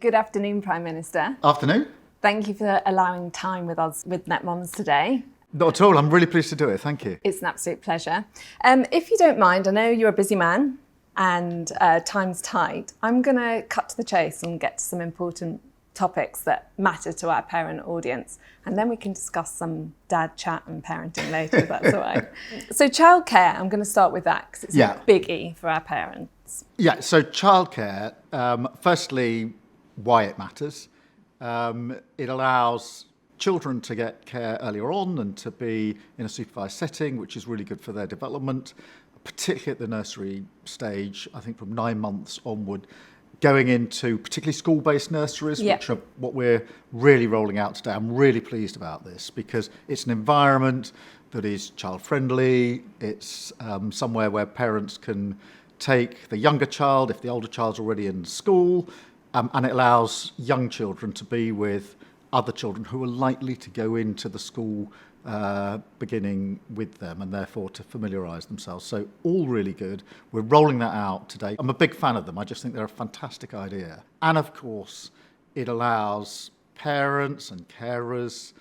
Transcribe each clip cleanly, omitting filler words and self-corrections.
Good afternoon, Prime Minister. Afternoon. Thank you for allowing time with us with Netmums today. Not at all. I'm really pleased to do it. Thank you. It's an absolute pleasure. If you don't mind, I know you're a busy man and time's tight. I'm going to cut to the chase and get to some important topics that matter to our parent audience, and then we can discuss some dad chat and parenting later, if that's all right. So childcare, I'm going to start with that because it's a biggie for our parents. Yeah, so childcare, firstly, why it matters. It allows children to get care earlier on and to be in a supervised setting, which is really good for their development, particularly at the nursery stage, I think from 9 months onward, going into particularly school-based nurseries, which are what we're really rolling out today. I'm really pleased about this because it's an environment that is child-friendly. It's somewhere where parents can take the younger child if the older child's already in school, and it allows young children to be with other children who are likely to go into the school beginning with them and therefore to familiarise themselves. So all really good. We're rolling that out today. I'm a big fan of them. I just think they're a fantastic idea. And of course, it allows parents and carers,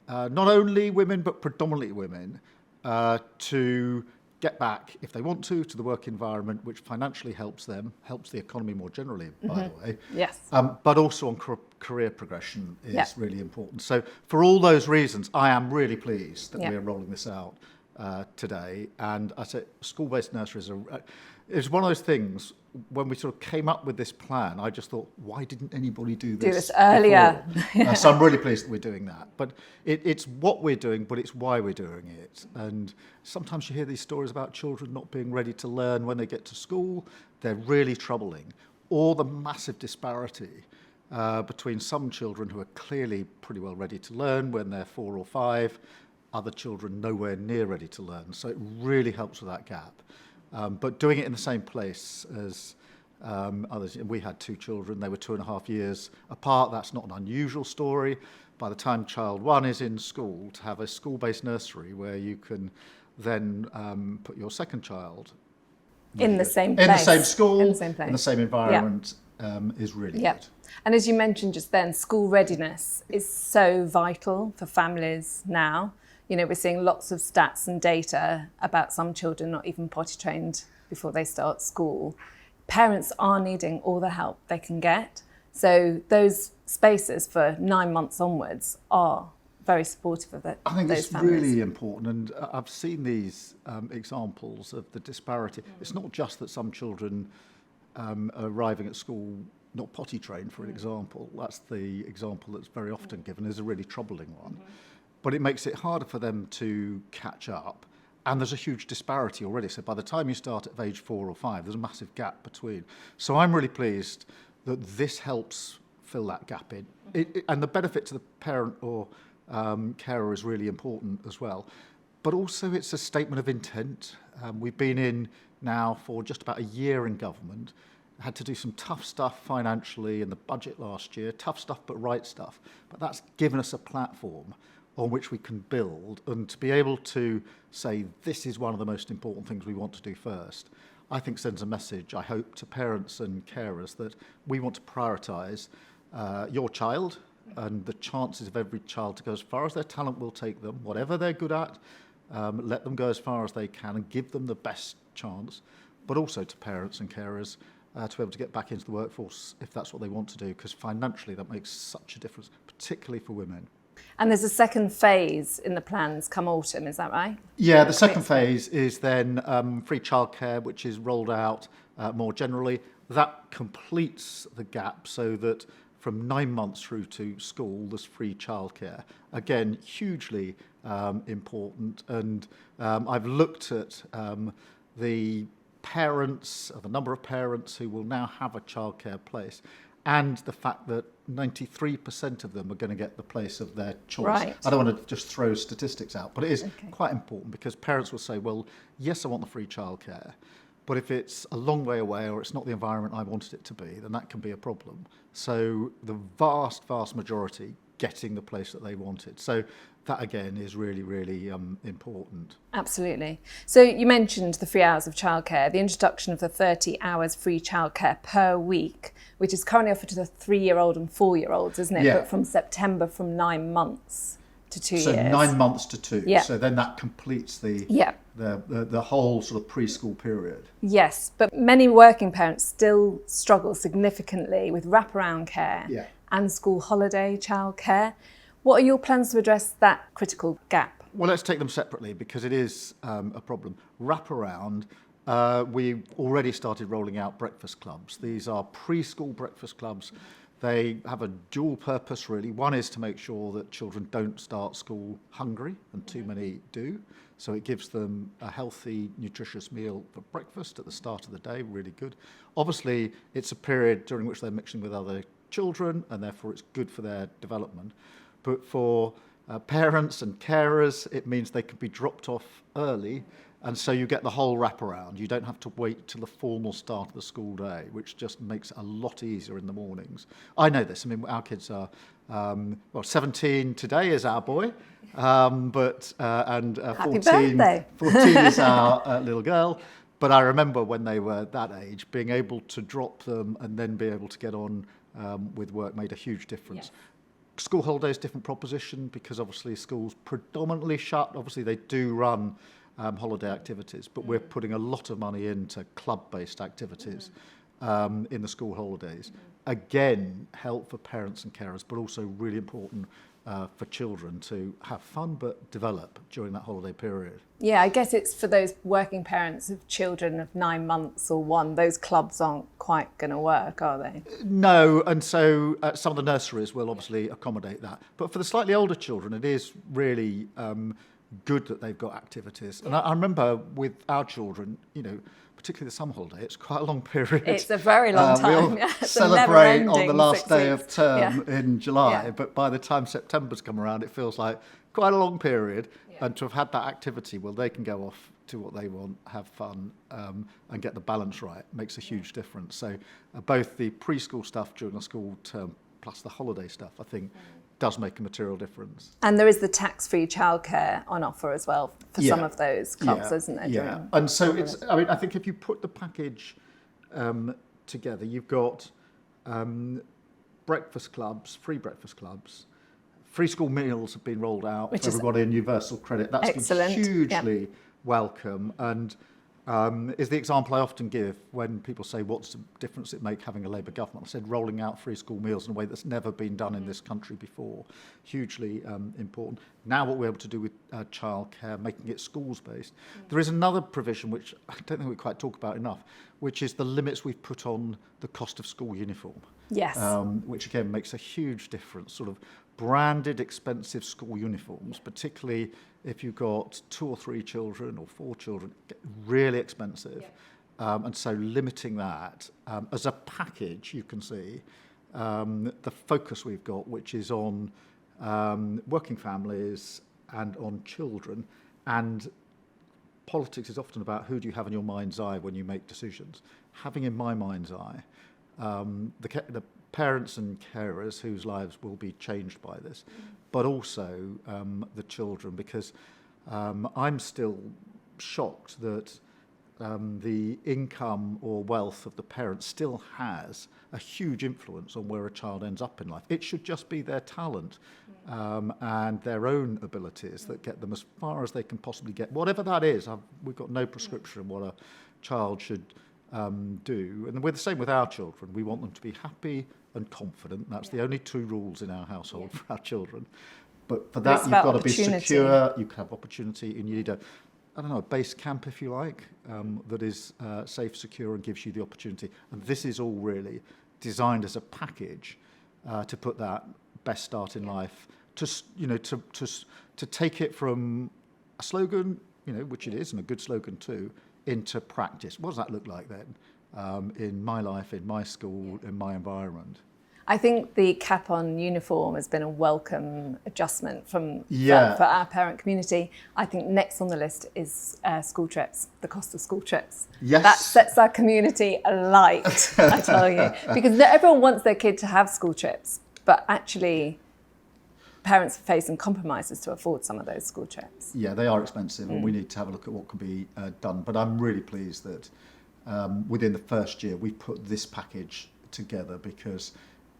not only women, but predominantly women, to get back, if they want to the work environment, which financially helps them, helps the economy more generally, by the way. Yes. But also on career progression is really important. So for all those reasons, I am really pleased that we're rolling this out today. And I say school-based nurseries it's one of those things, when we sort of came up with this plan, I just thought, why didn't anybody do this earlier? So I'm really pleased that we're doing that. But it's what we're doing, but it's why we're doing it. And sometimes you hear these stories about children not being ready to learn when they get to school. They're really troubling. Or the massive disparity between some children who are clearly pretty well ready to learn when they're 4 or 5, other children nowhere near ready to learn. So it really helps with that gap. But doing it in the same place as others. We had 2 children. They were 2.5 years apart. That's not an unusual story. By the time child 1 is in school, to have a school-based nursery where you can then put your second child in the same place. In the same school, in the same place. In the same environment is really good. And as you mentioned just then, school readiness is so vital for families now. You know, we're seeing lots of stats and data about some children not even potty trained before they start school. Parents are needing all the help they can get. So those spaces for 9 months onwards are very supportive of it. I think those it's families. really important, and I've seen these examples of the disparity. It's not just that some children are arriving at school not potty trained, for example. That's the example that's very often given, is a really troubling one. But it makes it harder for them to catch up. And there's a huge disparity already. So by the time you start at age 4 or 5, there's a massive gap between. So I'm really pleased that this helps fill that gap in. And the benefit to the parent or carer is really important as well. But also it's a statement of intent. We've been in now for just about a year in government, had to do some tough stuff financially in the budget last year, tough stuff but right stuff. But that's given us a platform on which we can build, and to be able to say this is one of the most important things we want to do first, I think sends a message, I hope, to parents and carers that we want to prioritise your child and the chances of every child to go as far as their talent will take them, whatever they're good at, let them go as far as they can and give them the best chance, but also to parents and carers to be able to get back into the workforce if that's what they want to do, because financially that makes such a difference, particularly for women. And there's a second phase in the plans come autumn, is that right? Yeah, the second phase is then free childcare, which is rolled out more generally. That completes the gap so that from 9 months through to school, there's free childcare. Again, hugely important. And I've looked at the number of parents who will now have a childcare place, and the fact that 93% of them are going to get the place of their choice. Right. I don't want to just throw statistics out, but it is quite important because parents will say, well, yes, I want the free childcare, but if it's a long way away or it's not the environment I wanted it to be, then that can be a problem. So the vast, vast majority getting the place that they wanted. So that again is really, really important. Absolutely. So you mentioned the 3 hours of childcare, the introduction of the 30 hours free childcare per week which is currently offered to the 3-year-old and 4-year-olds, isn't it? Yeah. But from September, from 9 months to 2 years. So 9 months to 2. Yeah. So then that completes the whole sort of preschool period. Yes, but many working parents still struggle significantly with wraparound care and school holiday childcare. What are your plans to address that critical gap? Well, let's take them separately because it is a problem. Wraparound, we already started rolling out breakfast clubs. These are preschool breakfast clubs. They have a dual purpose, really. One is to make sure that children don't start school hungry, and too many do. So it gives them a healthy, nutritious meal for breakfast at the start of the day, really good. Obviously, it's a period during which they're mixing with other children, and therefore it's good for their development. But for parents and carers, it means they can be dropped off early, and so you get the whole wraparound. You don't have to wait till the formal start of the school day, which just makes it a lot easier in the mornings. I know this. I mean, our kids are, 17 today is our boy, and 14 is our little girl. But I remember when they were that age, being able to drop them and then be able to get on with work made a huge difference. Yes. School holidays, different proposition, because obviously schools predominantly shut. Obviously they do run holiday activities, but we're putting a lot of money into club-based activities in the school holidays. Again, help for parents and carers, but also really important for children to have fun but develop during that holiday period. Yeah, I guess it's for those working parents of children of 9 months or 1, those clubs aren't quite going to work, are they? No, and so some of the nurseries will obviously accommodate that. But for the slightly older children, it is really good that they've got activities. And I remember with our children, particularly the summer holiday, it's quite a long period. It's a very long time. We all celebrate on the last day of term in July, but by the time September's come around, it feels like quite a long period. And to have had that activity, well, they can go off to what they want, have fun, and get the balance right, makes a huge difference. So both the preschool stuff during the school term plus the holiday stuff, I think, does make a material difference. And there is the tax-free childcare on offer as well for some of those clubs, isn't there? Yeah, and so I think if you put the package together, you've got breakfast clubs, free breakfast clubs, free school meals have been rolled out for everybody in universal credit. That's excellent. Been hugely welcome, and is the example I often give when people say, what's the difference it make having a Labour government? I said rolling out free school meals in a way that's never been done in this country before. Hugely important. Now what we're able to do with childcare, making it schools-based. There is another provision which I don't think we quite talk about enough, which is the limits we've put on the cost of school uniform. Yes. Which again makes a huge difference. Sort of branded, expensive school uniforms, particularly if you've got 2 or 3 children or 4 children, really expensive. And so limiting that as a package, you can see the focus we've got, which is on working families and on children. And politics is often about who do you have in your mind's eye when you make decisions. Having in my mind's eye the parents and carers whose lives will be changed by this, but also the children, because I'm still shocked that the income or wealth of the parents still has a huge influence on where a child ends up in life. It should just be their talent and their own abilities that get them as far as they can possibly get. Whatever that is, we've got no prescription of what a child should do. And we're the same with our children. We want them to be happy and confident. That's the only 2 rules in our household for our children. But for that, you've got to be secure, you can have opportunity, and you need a base camp, if you like, that is safe, secure, and gives you the opportunity. And this is all really designed as a package to put that best start in life, to take it from a slogan, which it is, and a good slogan too, into practice. What does that look like then in my life, in my school, in my environment? I think the cap on uniform has been a welcome adjustment for our parent community. I think next on the list is school trips, the cost of school trips. Yes. That sets our community alight, I tell you. Because everyone wants their kid to have school trips, but actually parents are facing compromises to afford some of those school trips. Yeah, they are expensive, and we need to have a look at what can be done. But I'm really pleased that within the first year we put this package together because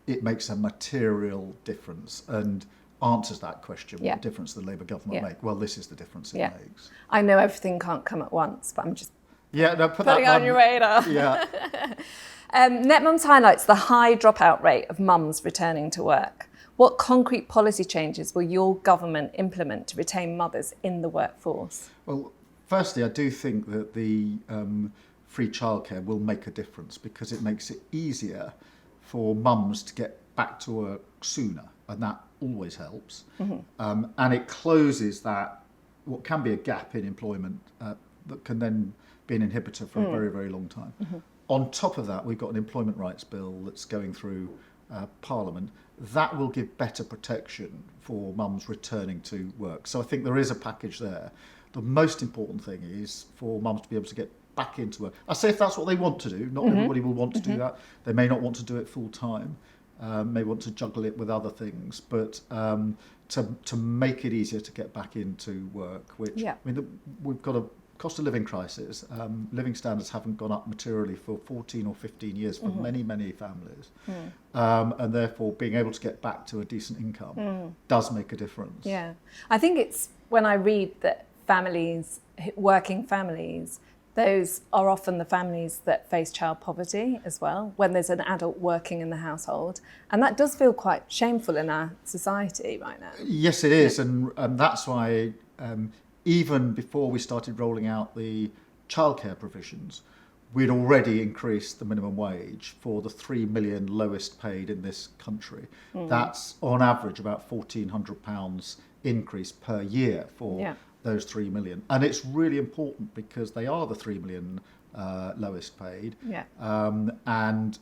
it makes a material difference and answers that question, what difference does the Labour government make? Well, this is the difference it makes. I know everything can't come at once, but I'm just putting it on your radar. Yeah. Netmums highlights the high dropout rate of mums returning to work. What concrete policy changes will your government implement to retain mothers in the workforce? Well, firstly, I do think that the free childcare will make a difference because it makes it easier for mums to get back to work sooner, and that always helps. And it closes that, what can be a gap in employment that can then be an inhibitor for a very, very long time. On top of that, we've got an employment rights bill that's going through Parliament. That will give better protection for mums returning to work. So I think there is a package there. The most important thing is for mums to be able to get back into work. I say if that's what they want to do. Not everybody will want to do that. They may not want to do it full time. May want to juggle it with other things. But to make it easier to get back into work, which I mean, we've got a cost of living crisis. Living standards haven't gone up materially for 14 or 15 years for many, many families. And therefore being able to get back to a decent income does make a difference. Yeah. I think it's when I read that families, working families, those are often the families that face child poverty as well, when there's an adult working in the household. And that does feel quite shameful in our society right now. Yes, it is. And that's why even before we started rolling out the childcare provisions, we'd already increased the minimum wage for the 3 million lowest paid in this country. That's on average about £1,400 increase per year for those 3 million. And it's really important because they are the 3 million lowest paid. And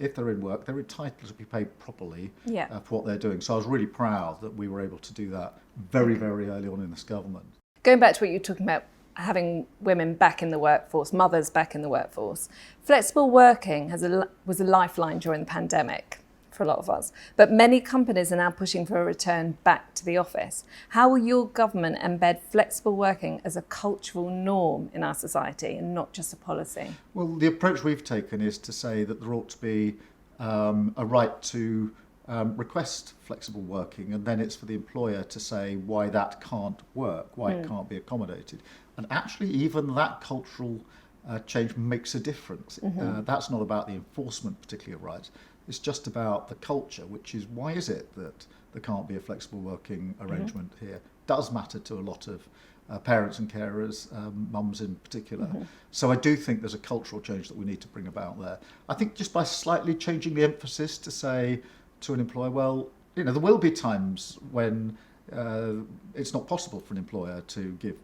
if they're in work, they're entitled to be paid properly for what they're doing. So I was really proud that we were able to do that very, very early on in this government. Going back to what you were talking about, having women back in the workforce, mothers back in the workforce, flexible working was a lifeline during the pandemic for a lot of us. But many companies are now pushing for a return back to the office. How will your government embed flexible working as a cultural norm in our society and not just a policy? Well, the approach we've taken is to say that there ought to be a right to request flexible working, and then it's for the employer to say why that can't work, why it can't be accommodated. And actually even that cultural change makes a difference. That's not about the enforcement particularly of rights. It's just about the culture, which is why is it that there can't be a flexible working arrangement here? It does matter to a lot of parents and carers, mums in particular. So I do think there's a cultural change that we need to bring about there. I think just by slightly changing the emphasis to say to an employer, well, there will be times when it's not possible for an employer to give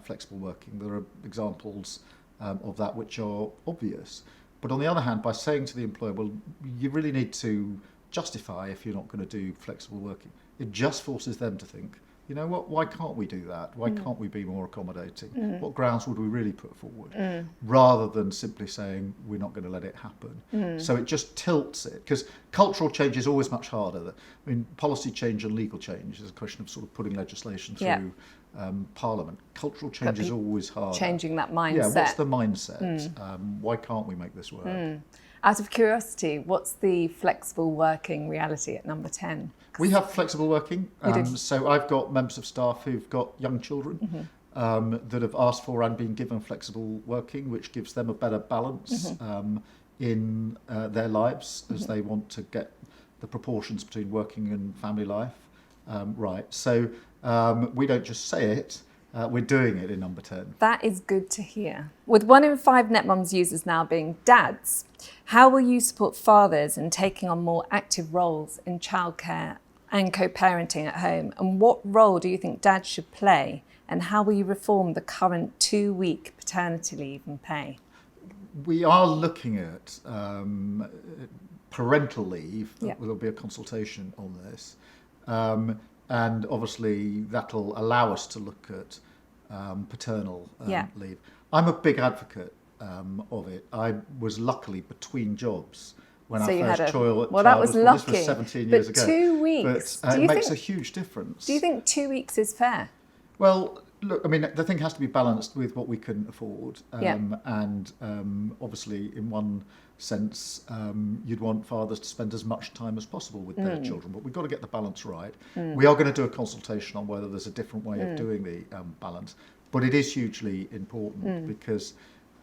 flexible working. There are examples of that which are obvious. But on the other hand, by saying to the employer, well, you really need to justify if you're not going to do flexible working, it just forces them to think, you know what, why can't we do that? Why can't we be more accommodating? What grounds would we really put forward? Rather than simply saying, we're not going to let it happen. So it just tilts it, because cultural change is always much harder. I mean, policy change and legal change is a question of sort of putting legislation through Parliament. Cultural change is always harder. Changing that mindset. Yeah, what's the mindset? Why can't we make this work? Out of curiosity, what's the flexible working reality at number 10? We have flexible working. So I've got members of staff who've got young children that have asked for and been given flexible working, which gives them a better balance in their lives as they want to get the proportions between working and family life right. So we don't just say it, we're doing it in number 10. That is good to hear. With 1 in 5 Netmums users now being dads, how will you support fathers in taking on more active roles in childcare and co-parenting at home? And what role do you think dads should play? And how will you reform the current 2-week paternity leave and pay? We are looking at parental leave. There'll be a consultation on this. And obviously that'll allow us to look at paternal leave. I'm a big advocate of it. I was luckily between jobs when our first child was lucky. This was 17 years ago. 2 weeks. But it makes a huge difference. Do you think 2 weeks is fair? Well, look, I mean, the thing has to be balanced with what we can afford. And obviously in one sense, you'd want fathers to spend as much time as possible with their children, but we've got to get the balance right. We are going to do a consultation on whether there's a different way of doing the balance, but it is hugely important because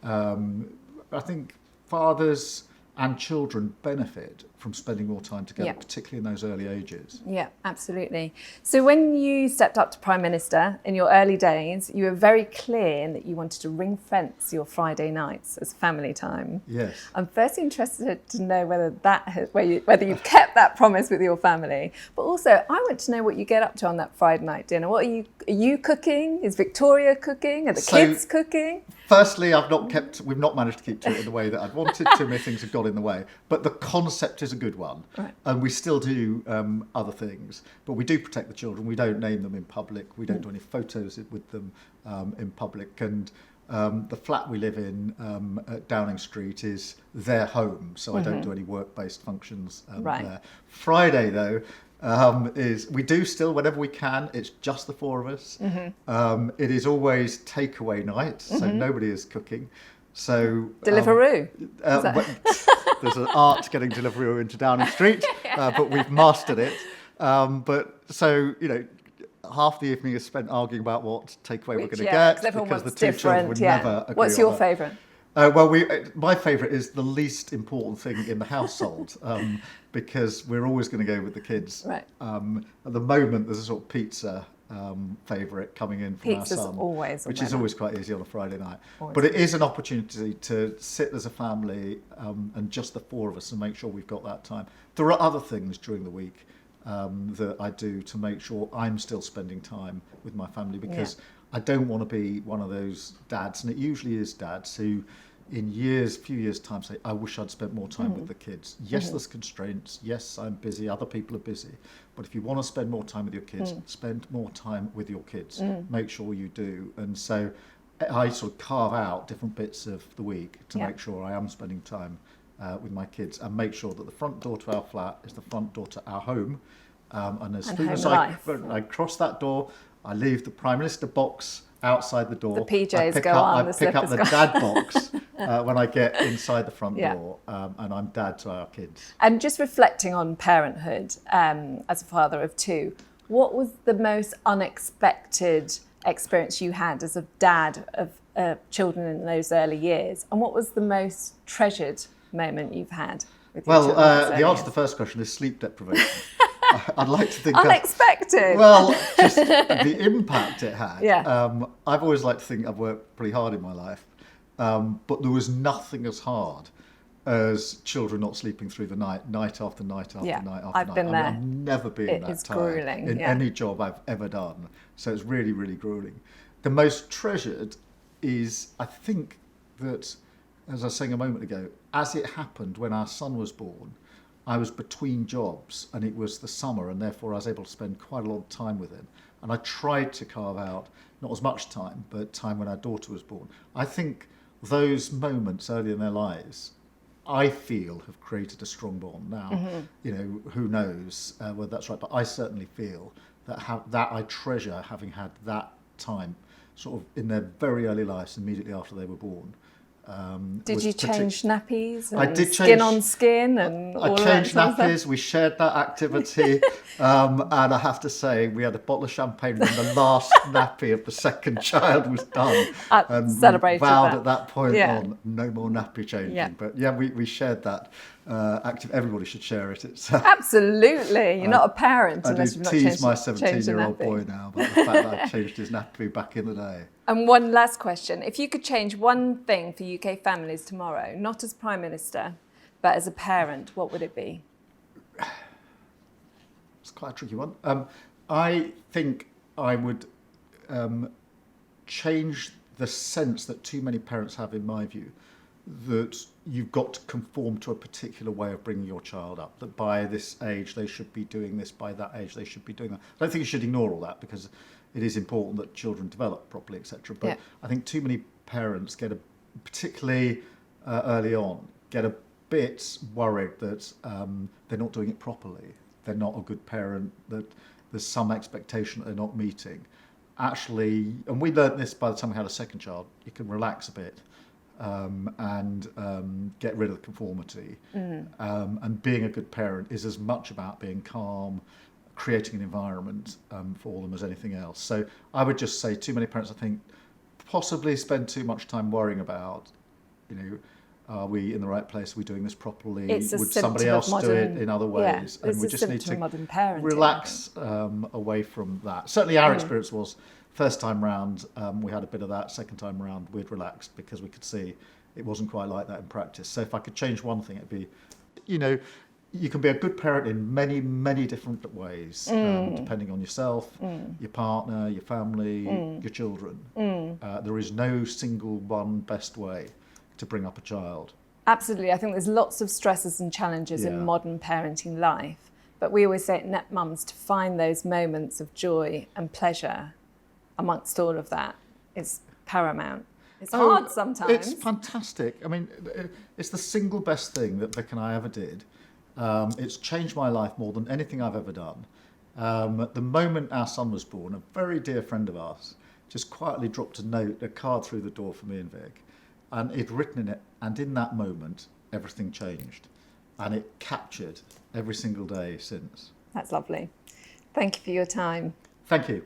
I think fathers and children benefit from spending more time together, particularly in those early ages. Yeah, absolutely. So when you stepped up to Prime Minister in your early days, you were very clear in that you wanted to ring fence your Friday nights as family time. Yes. I'm first interested to know whether you've kept that promise with your family, but also I want to know what you get up to on that Friday night dinner. Are you cooking? Is Victoria cooking? Are the kids cooking? Firstly, we've not managed to keep to it in the way that I'd wanted. Too many things have got in the way. But the concept is a good one. Right. And we still do other things. But we do protect the children. We don't name them in public. We don't do any photos with them in public. And the flat we live in at Downing Street is their home. So I don't do any work-based functions there. Friday, though, is we do still, whenever we can, it's just the four of us. It is always takeaway night, so nobody is cooking. So Deliveroo. There's an art getting Deliveroo into Downing Street, but we've mastered it. But so, half the evening is spent arguing about what takeaway we're going to get because the two children would never agree. What's your favourite? My favourite is the least important thing in the household because we're always going to go with the kids. Right. At the moment, there's a sort of pizza favourite coming in from Pizza's our son, which is always quite easy on a Friday night. But it is an opportunity to sit as a family and just the four of us and make sure we've got that time. There are other things during the week that I do to make sure I'm still spending time with my family because I don't want to be one of those dads, and it usually is dads, who in few years' time say, I wish I'd spent more time with the kids. Yes, there's constraints. Yes, I'm busy. Other people are busy. But if you want to spend more time with your kids, spend more time with your kids. Make sure you do. And so I sort of carve out different bits of the week to make sure I am spending time with my kids and make sure that the front door to our flat is the front door to our home. And as soon as I cross that door, I leave the Prime Minister box outside the door. The PJs go on, the pick up slippers the dad box when I get inside the front door, and I'm dad to our kids. And just reflecting on parenthood as a father of two, what was the most unexpected experience you had as a dad of children in those early years? And what was the most treasured moment you've had with your children? Well, the answer to the first question is sleep deprivation. I'd like to think unexpected. Just the impact it had. I've always liked to think I've worked pretty hard in my life, but there was nothing as hard as children not sleeping through the night after night after night after I've night. been there. I've never been that tired grueling, in any job I've ever done. So it's really, really grueling. The most treasured is, I think, that, as I was saying a moment ago, as it happened when our son was born, I was between jobs and it was the summer, and therefore I was able to spend quite a lot of time with him. And I tried to carve out, not as much time, but time when our daughter was born. I think those moments early in their lives, I feel, have created a strong bond. Now, who knows whether that's right, but I certainly feel that I treasure having had that time sort of in their very early lives, immediately after they were born. Did you change nappies? And I did change skin on skin, and I changed nappies. We shared that activity, and I have to say, we had a bottle of champagne when the last nappy of the second child was done, and celebrated we vowed that. at that point on no more nappy changing. But we shared that activity. Everybody should share it. It's absolutely. You're not a parent unless you've not changed. I tease my 17-year-old boy now about the fact that I changed his nappy back in the day. And one last question. If you could change one thing for UK families tomorrow, not as Prime Minister, but as a parent, what would it be? It's quite a tricky one. I think I would change the sense that too many parents have, in my view, that you've got to conform to a particular way of bringing your child up, that by this age they should be doing this, by that age they should be doing that. I don't think you should ignore all that, because it is important that children develop properly, etc. But I think too many parents particularly early on, get a bit worried that they're not doing it properly. They're not a good parent, that there's some expectation that they're not meeting. Actually, and we learned this by the time we had a second child, you can relax a bit and get rid of the conformity. And being a good parent is as much about being calm, creating an environment for them as anything else. So I would just say too many parents, I think, possibly spend too much time worrying about, are we in the right place? Are we doing this properly? Would somebody else do it in other ways? Yeah, and we just need to relax away from that. Certainly our experience was, first time round, we had a bit of that. Second time round, we'd relaxed because we could see it wasn't quite like that in practice. So if I could change one thing, it'd be, you can be a good parent in many, many different ways, depending on yourself, your partner, your family, your children. There is no single one best way to bring up a child. Absolutely. I think there's lots of stresses and challenges in modern parenting life. But we always say at Netmums to find those moments of joy and pleasure amongst all of that is paramount. It's hard sometimes. It's fantastic. I mean, it's the single best thing that Vic and I ever did. It's changed my life more than anything I've ever done. At the moment our son was born, a very dear friend of ours just quietly dropped a card through the door for me and Vic, and he'd written in it, and in that moment, everything changed. And it captured every single day since. That's lovely. Thank you for your time. Thank you.